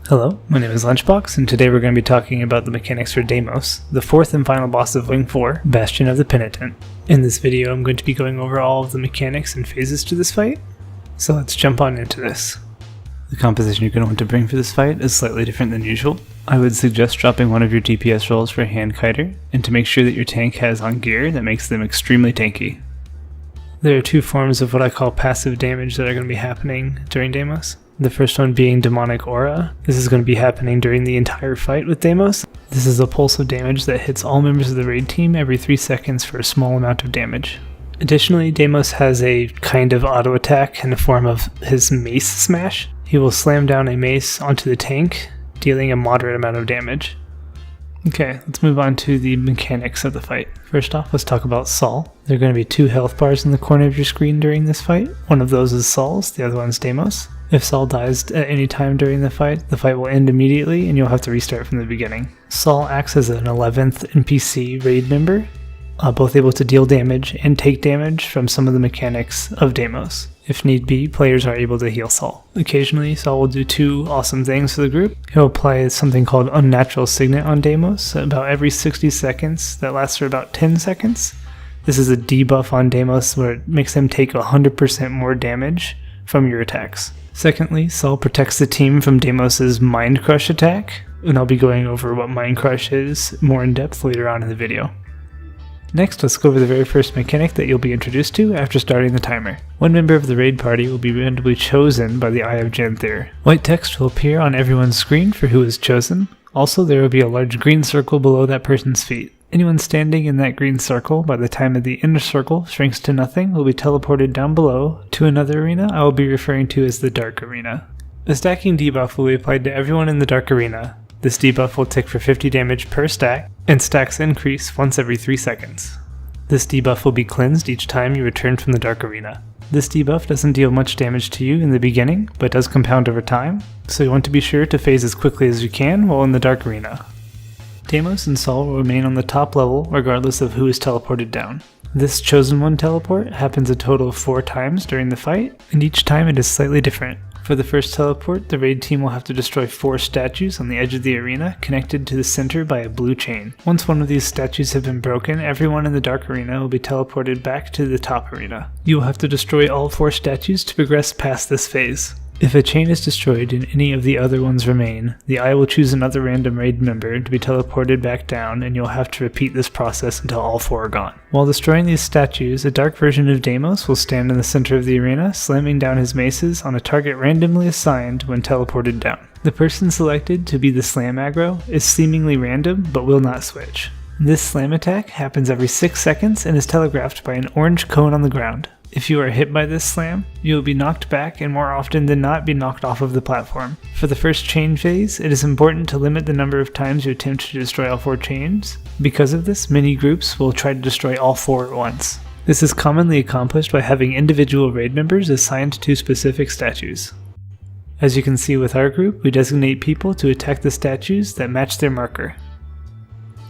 Hello, my name is Lunchbox, and today we're going to be talking about the mechanics for Deimos, the fourth and final boss of Wing 4, Bastion of the Penitent. In this video, I'm going to be going over all of the mechanics and phases to this fight, so let's jump on into this. The composition you're going to want to bring for this fight is slightly different than usual. I would suggest dropping one of your DPS rolls for hand kiter, and to make sure that your tank has on gear that makes them extremely tanky. There are two forms of what I call passive damage that are going to be happening during Deimos. The first one being Demonic Aura. This is going to be happening during the entire fight with Deimos. This is a pulse of damage that hits all members of the raid team every 3 seconds for a small amount of damage. Additionally, Deimos has a kind of auto attack in the form of his Mace Smash. He will slam down a mace onto the tank, dealing a moderate amount of damage. Okay, let's move on to the mechanics of the fight. First off, let's talk about Saul. There are going to be 2 health bars in the corner of your screen during this fight. One of those is Saul's, the other one's Deimos. If Saul dies at any time during the fight will end immediately and you'll have to restart from the beginning. Saul acts as an 11th NPC raid member, both able to deal damage and take damage from some of the mechanics of Deimos. If need be, players are able to heal Saul. Occasionally, Saul will do 2 awesome things for the group. He'll apply something called Unnatural Signet on Deimos about every 60 seconds that lasts for about 10 seconds. This is a debuff on Deimos where it makes him take 100% more damage from your attacks. Secondly, Saul protects the team from Deimos' Mind Crush attack, and I'll be going over what Mind Crush is more in depth later on in the video. Next, let's go over the very first mechanic that you'll be introduced to after starting the timer. One member of the raid party will be randomly chosen by the Eye of Janther. White text will appear on everyone's screen for who is chosen. Also, there will be a large green circle below that person's feet. Anyone standing in that green circle by the time that the inner circle shrinks to nothing will be teleported down below to another arena I will be referring to as the Dark Arena. A stacking debuff will be applied to everyone in the Dark Arena. This debuff will tick for 50 damage per stack, and stacks increase once every 3 seconds. This debuff will be cleansed each time you return from the Dark Arena. This debuff doesn't deal much damage to you in the beginning, but does compound over time, so you want to be sure to phase as quickly as you can while in the Dark Arena. Deimos and Saul will remain on the top level regardless of who is teleported down. This Chosen One teleport happens a total of 4 times during the fight, and each time it is slightly different. For the first teleport, the raid team will have to destroy 4 statues on the edge of the arena connected to the center by a blue chain. Once one of these statues have been broken, everyone in the Dark Arena will be teleported back to the top arena. You will have to destroy all 4 statues to progress past this phase. If a chain is destroyed and any of the other ones remain, the Eye will choose another random raid member to be teleported back down, and you'll have to repeat this process until all 4 are gone. While destroying these statues, a dark version of Deimos will stand in the center of the arena, slamming down his maces on a target randomly assigned when teleported down. The person selected to be the slam aggro is seemingly random, but will not switch. This slam attack happens every 6 seconds and is telegraphed by an orange cone on the ground. If you are hit by this slam, you will be knocked back and more often than not be knocked off of the platform. For the first chain phase, it is important to limit the number of times you attempt to destroy all 4 chains. Because of this, many groups will try to destroy all 4 at once. This is commonly accomplished by having individual raid members assigned to specific statues. As you can see with our group, we designate people to attack the statues that match their marker.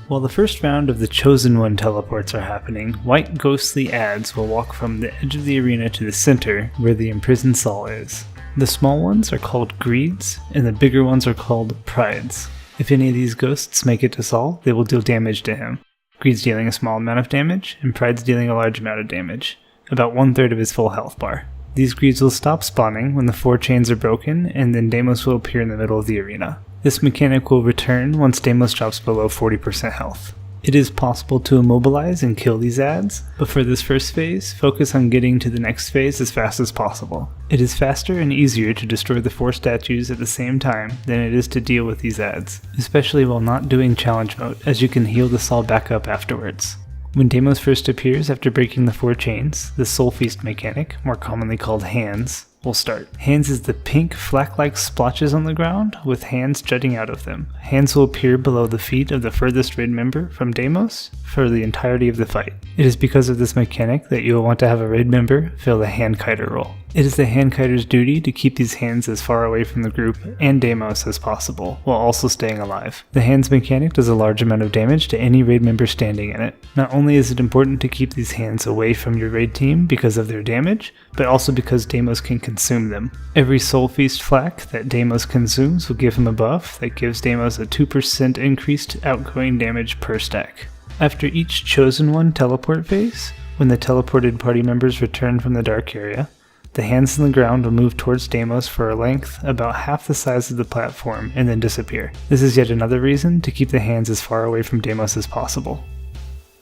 While the first round of the Chosen One teleports are happening, white ghostly ads will walk from the edge of the arena to the center where the imprisoned Saul is. The small ones are called greeds, and the bigger ones are called prides. If any of these ghosts make it to Saul, they will deal damage to him. Greeds dealing a small amount of damage, and prides dealing a large amount of damage, about 1/3 of his full health bar. These greeds will stop spawning when the 4 chains are broken, and then Deimos will appear in the middle of the arena. This mechanic will return once Deimos drops below 40% health. It is possible to immobilize and kill these ads, but for this first phase, focus on getting to the next phase as fast as possible. It is faster and easier to destroy the 4 statues at the same time than it is to deal with these ads, especially while not doing challenge mode, as you can heal the Saul back up afterwards. When Deimos first appears after breaking the 4 chains, the Soul Feast mechanic, more commonly called Hands, will start. Hands is the pink flak-like splotches on the ground with hands jutting out of them. Hands will appear below the feet of the furthest raid member from Deimos for the entirety of the fight. It is because of this mechanic that you will want to have a raid member fill the hand kiter role. It is the hand kiter's duty to keep these hands as far away from the group and Deimos as possible, while also staying alive. The hands mechanic does a large amount of damage to any raid member standing in it. Not only is it important to keep these hands away from your raid team because of their damage, but also because Deimos can consume them. Every Soul Feast flak that Deimos consumes will give him a buff that gives Deimos a 2% increased outgoing damage per stack. After each Chosen One teleport phase, when the teleported party members return from the dark area, the hands on the ground will move towards Deimos for a length about half the size of the platform and then disappear. This is yet another reason to keep the hands as far away from Deimos as possible.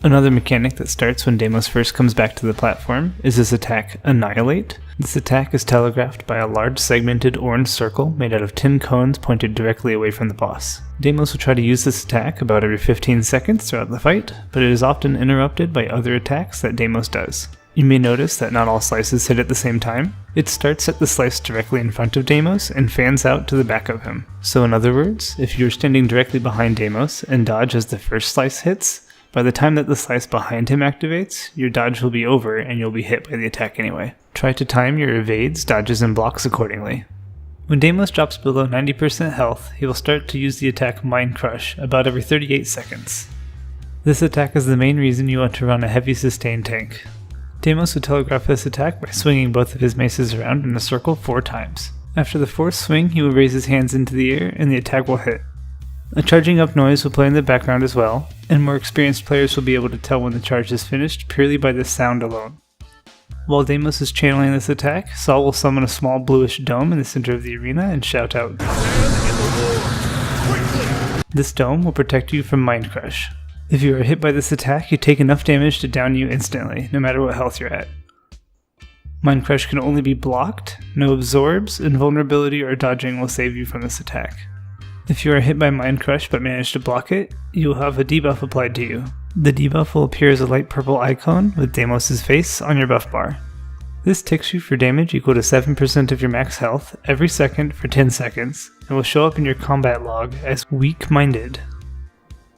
Another mechanic that starts when Deimos first comes back to the platform is his attack, Annihilate. This attack is telegraphed by a large segmented orange circle made out of 10 cones pointed directly away from the boss. Deimos will try to use this attack about every 15 seconds throughout the fight, but it is often interrupted by other attacks that Deimos does. You may notice that not all slices hit at the same time. It starts at the slice directly in front of Deimos and fans out to the back of him. So in other words, if you're standing directly behind Deimos and dodge as the first slice hits, by the time that the slice behind him activates, your dodge will be over and you'll be hit by the attack anyway. Try to time your evades, dodges, and blocks accordingly. When Deimos drops below 90% health, he will start to use the attack Mind Crush about every 38 seconds. This attack is the main reason you want to run a heavy sustain tank. Deimos will telegraph this attack by swinging both of his maces around in a circle 4 times. After the 4th swing, he will raise his hands into the air and the attack will hit. A charging up noise will play in the background as well, and more experienced players will be able to tell when the charge is finished purely by the sound alone. While Deimos is channeling this attack, Saul will summon a small bluish dome in the center of the arena and shout out, This dome will protect you from Mind Crush. If you are hit by this attack, you take enough damage to down you instantly, no matter what health you're at. Mind Crush can only be blocked, no absorbs, and vulnerability or dodging will save you from this attack. If you are hit by Mind Crush but manage to block it, you will have a debuff applied to you. The debuff will appear as a light purple icon with Deimos' face on your buff bar. This ticks you for damage equal to 7% of your max health every second for 10 seconds, and will show up in your combat log as weak-minded.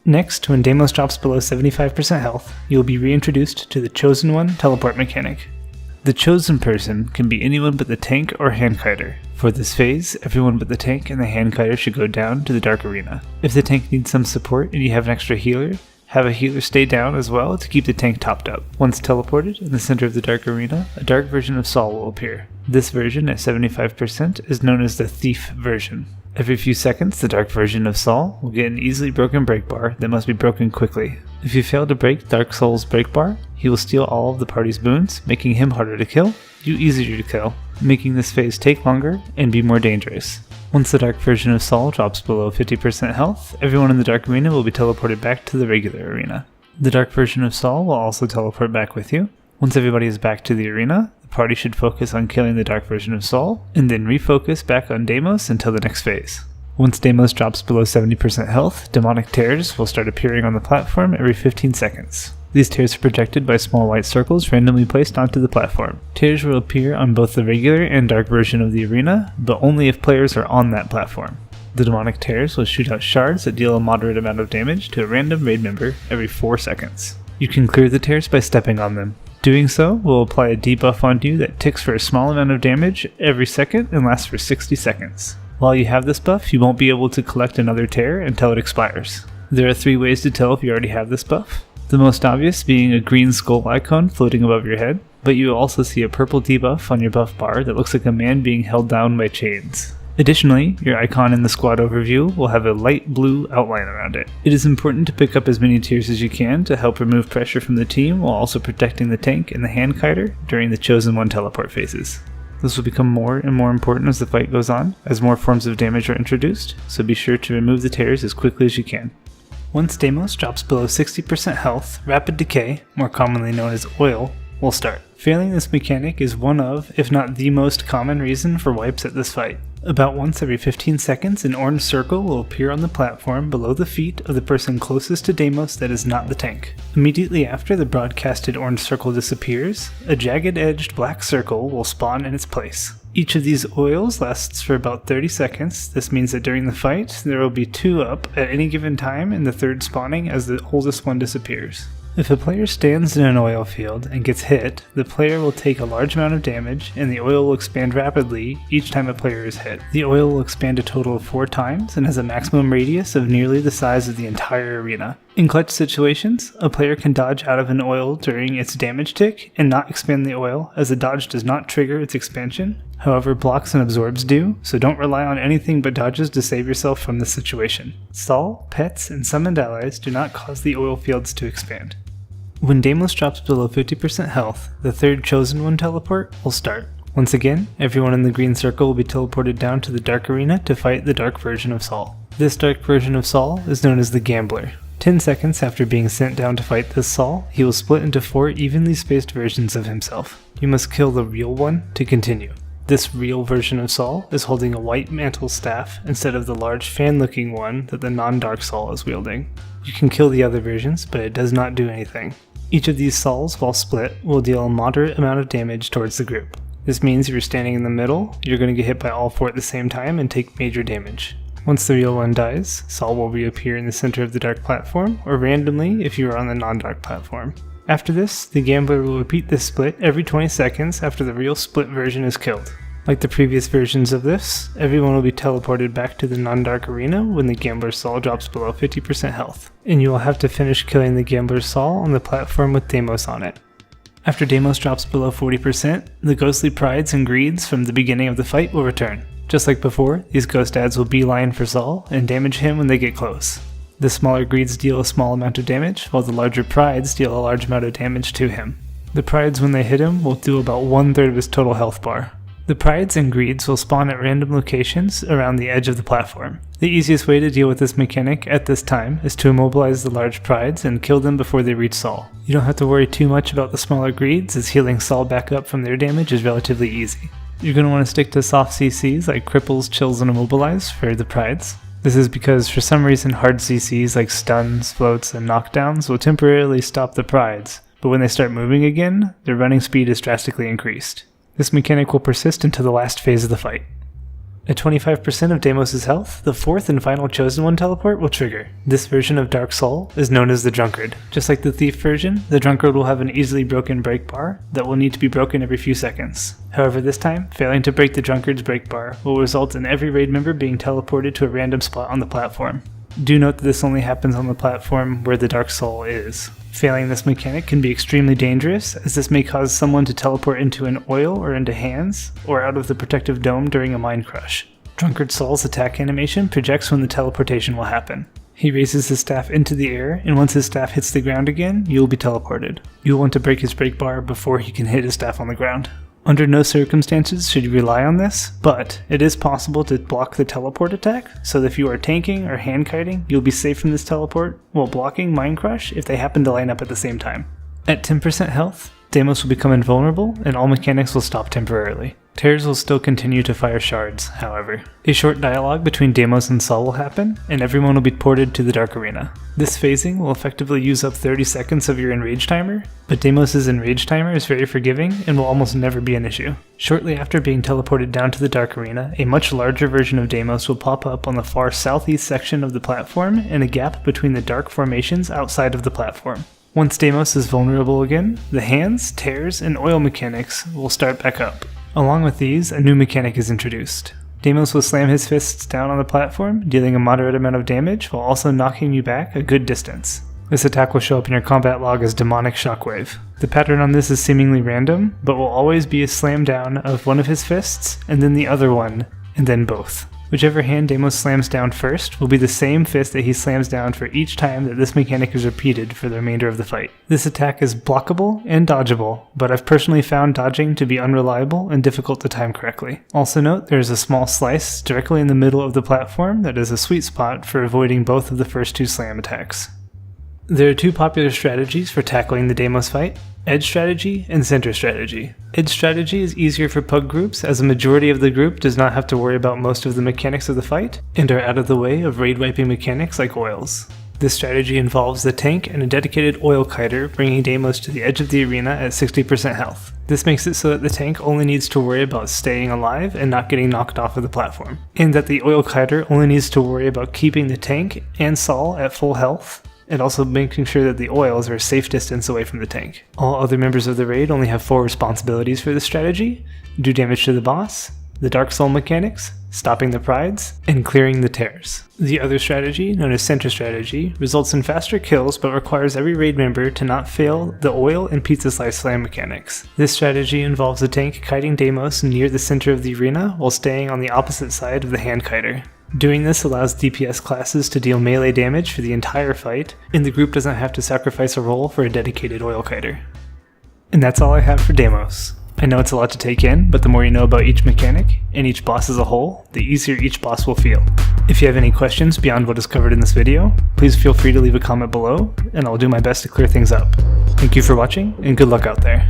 Next, when Deimos drops below 75% health, you will be reintroduced to the Chosen One teleport mechanic. The chosen person can be anyone but the tank or handkiter. For this phase, everyone but the tank and the handkiter should go down to the dark arena. If the tank needs some support and you have an extra healer, have a healer stay down as well to keep the tank topped up. Once teleported in the center of the dark arena, a dark version of Saul will appear. This version at 75% is known as the Thief version. Every few seconds, the dark version of Saul will get an easily broken break bar that must be broken quickly. If you fail to break Dark Soul's break bar, he will steal all of the party's boons, making him harder to kill, you easier to kill, making this phase take longer and be more dangerous. Once the dark version of Saul drops below 50% health, everyone in the dark arena will be teleported back to the regular arena. The dark version of Saul will also teleport back with you. Once everybody is back to the arena, the party should focus on killing the dark version of Saul, and then refocus back on Deimos until the next phase. Once Deimos drops below 70% health, demonic tears will start appearing on the platform every 15 seconds. These tears are projected by small white circles randomly placed onto the platform. Tears will appear on both the regular and dark version of the arena, but only if players are on that platform. The demonic tears will shoot out shards that deal a moderate amount of damage to a random raid member every 4 seconds. You can clear the tears by stepping on them. Doing so will apply a debuff on you that ticks for a small amount of damage every second and lasts for 60 seconds. While you have this buff, you won't be able to collect another tear until it expires. There are 3 ways to tell if you already have this buff. The most obvious being a green skull icon floating above your head, but you will also see a purple debuff on your buff bar that looks like a man being held down by chains. Additionally, your icon in the squad overview will have a light blue outline around it. It is important to pick up as many tears as you can to help remove pressure from the team while also protecting the tank and the handkiter during the Chosen One teleport phases. This will become more and more important as the fight goes on, as more forms of damage are introduced, so be sure to remove the tears as quickly as you can. Once Deimos drops below 60% health, Rapid Decay, more commonly known as Oil, will start. Failing this mechanic is one of, if not the most common reason for wipes at this fight. About once every 15 seconds, an orange circle will appear on the platform below the feet of the person closest to Deimos that is not the tank. Immediately after the broadcasted orange circle disappears, a jagged-edged black circle will spawn in its place. Each of these oils lasts for about 30 seconds. This means that during the fight, there will be 2 up at any given time and the 3rd spawning as the oldest one disappears. If a player stands in an oil field and gets hit, the player will take a large amount of damage and the oil will expand rapidly each time a player is hit. The oil will expand a total of 4 times and has a maximum radius of nearly the size of the entire arena. In clutch situations, a player can dodge out of an oil during its damage tick and not expand the oil, as the dodge does not trigger its expansion. However, blocks and absorbs do, so don't rely on anything but dodges to save yourself from this situation. Sol, pets, and summoned allies do not cause the oil fields to expand. When Deimos drops below 50% health, the third Chosen One teleport will start. Once again, everyone in the green circle will be teleported down to the dark arena to fight the dark version of Sol. This dark version of Sol is known as the Gambler. 10 seconds after being sent down to fight this Sol, he will split into 4 evenly spaced versions of himself. You must kill the real one to continue. This real version of Sol is holding a white mantle staff instead of the large fan-looking one that the non-dark Sol is wielding. You can kill the other versions, but it does not do anything. Each of these Sols, while split, will deal a moderate amount of damage towards the group. This means if you're standing in the middle, you're going to get hit by all 4 at the same time and take major damage. Once the real one dies, Sol will reappear in the center of the dark platform, or randomly if you are on the non-dark platform. After this, the Gambler will repeat this split every 20 seconds after the real split version is killed. Like the previous versions of this, everyone will be teleported back to the non-dark arena when the Gambler's Sol drops below 50% health, and you will have to finish killing the Gambler's Sol on the platform with Deimos on it. After Deimos drops below 40%, the ghostly prides and greeds from the beginning of the fight will return. Just like before, these ghost ads will beeline for Sol and damage him when they get close. The smaller greeds deal a small amount of damage, while the larger prides deal a large amount of damage to him. The prides, when they hit him, will do about 1/3 of his total health bar. The prides and greeds will spawn at random locations around the edge of the platform. The easiest way to deal with this mechanic at this time is to immobilize the large prides and kill them before they reach Sol. You don't have to worry too much about the smaller greeds, as healing Sol back up from their damage is relatively easy. You're going to want to stick to soft CCs like cripples, chills, and immobilize for the prides. This is because for some reason hard CCs like stuns, floats, and knockdowns will temporarily stop the prides, but when they start moving again, their running speed is drastically increased. This mechanic will persist until the last phase of the fight. At 25% of Deimos' health, the 4th and final Chosen One teleport will trigger. This version of Dark Sol is known as the Drunkard. Just like the Thief version, the Drunkard will have an easily broken break bar that will need to be broken every few seconds. However, this time, failing to break the Drunkard's break bar will result in every raid member being teleported to a random spot on the platform. Do note that this only happens on the platform where the Dark Sol is. Failing this mechanic can be extremely dangerous, as this may cause someone to teleport into an oil or into hands, or out of the protective dome during a mind crush. Drunkard Sol's attack animation projects when the teleportation will happen. He raises his staff into the air, and once his staff hits the ground again, you will be teleported. You will want to break his break bar before he can hit his staff on the ground. Under no circumstances should you rely on this, but it is possible to block the teleport attack, so that if you are tanking or hand-kiting, you'll be safe from this teleport while blocking Mind Crush if they happen to line up at the same time. At 10% health, Deimos will become invulnerable and all mechanics will stop temporarily. Tears will still continue to fire shards, however. A short dialogue between Deimos and Sol will happen, and everyone will be ported to the Dark Arena. This phasing will effectively use up 30 seconds of your enrage timer, but Deimos' enrage timer is very forgiving and will almost never be an issue. Shortly after being teleported down to the Dark Arena, a much larger version of Deimos will pop up on the far southeast section of the platform in a gap between the dark formations outside of the platform. Once Deimos is vulnerable again, the hands, tears, and oil mechanics will start back up. Along with these, a new mechanic is introduced. Deimos will slam his fists down on the platform, dealing a moderate amount of damage while also knocking you back a good distance. This attack will show up in your combat log as Demonic Shockwave. The pattern on this is seemingly random, but will always be a slam down of one of his fists, and then the other one, and then both. Whichever hand Deimos slams down first will be the same fist that he slams down for each time that this mechanic is repeated for the remainder of the fight. This attack is blockable and dodgeable, but I've personally found dodging to be unreliable and difficult to time correctly. Also note there is a small slice directly in the middle of the platform that is a sweet spot for avoiding both of the first two slam attacks. There are two popular strategies for tackling the Deimos fight: Edge strategy and center strategy. Edge strategy is easier for pug groups, as a majority of the group does not have to worry about most of the mechanics of the fight, and are out of the way of raid wiping mechanics like oils. This strategy involves the tank and a dedicated oil kiter bringing Deimos to the edge of the arena at 60% health. This makes it so that the tank only needs to worry about staying alive and not getting knocked off of the platform, and that the oil kiter only needs to worry about keeping the tank and Sol at full health, and also making sure that the oils are a safe distance away from the tank. All other members of the raid only have 4 responsibilities for this strategy: do damage to the boss, the Dark Soul mechanics, stopping the prides, and clearing the tears. The other strategy, known as center strategy, results in faster kills but requires every raid member to not fail the oil and pizza slice slam mechanics. This strategy involves the tank kiting Deimos near the center of the arena while staying on the opposite side of the hand kiter. Doing this allows DPS classes to deal melee damage for the entire fight, and the group doesn't have to sacrifice a role for a dedicated oil kiter. And that's all I have for Deimos. I know it's a lot to take in, but the more you know about each mechanic, and each boss as a whole, the easier each boss will feel. If you have any questions beyond what is covered in this video, please feel free to leave a comment below, and I'll do my best to clear things up. Thank you for watching, and good luck out there.